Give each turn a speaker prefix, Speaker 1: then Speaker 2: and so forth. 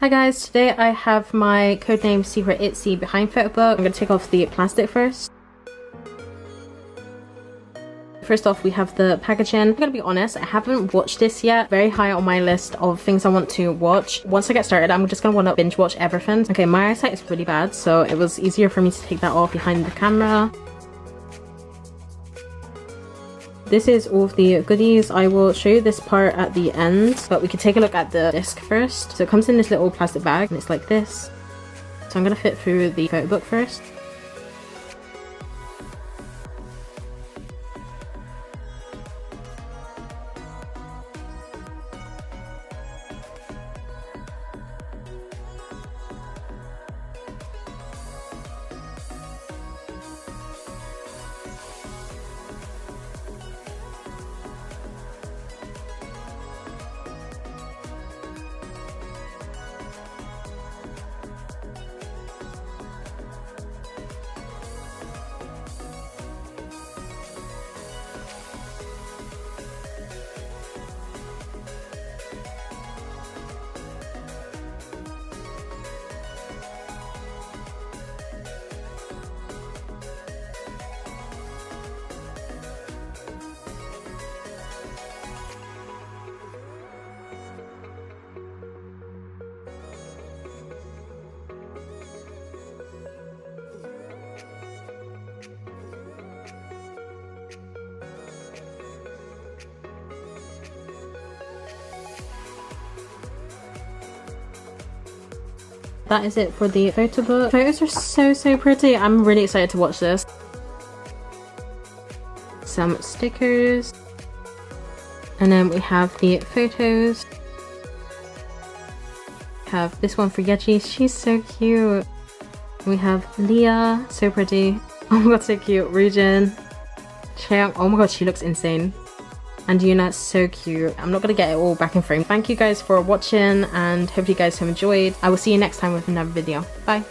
Speaker 1: Hi guys, today I have my codename secret Itzy behind Photobook. I'm going to take off the plastic first. First off, we have the packaging. I'm going to be honest, I haven't watched this yet. Very high on my list of things I want to watch. Once I get started, I'm just going to want to binge watch everything. Okay, my eyesight is really bad, so it was easier for me to take that off behind the camera. This is all of the goodies. I will show you this part at the end, but we can take a look at the disc first. So it comes in this little plastic bag and it's like this. So I'm going to fit through the Photobook first. That is it for the Photobook. Photos are so pretty. I'm really excited to watch this. Some stickers. And then we have the photos. We have this one for Yeji. She's so cute. We have Leah, so pretty. Oh my god, so cute. Rujin. Cheong. Oh my god, she looks insane. And Yuna, so cute. I'm not going to get it all back in frame. Thank you guys for watching and hope you guys have enjoyed. I will see you next time with another video. Bye.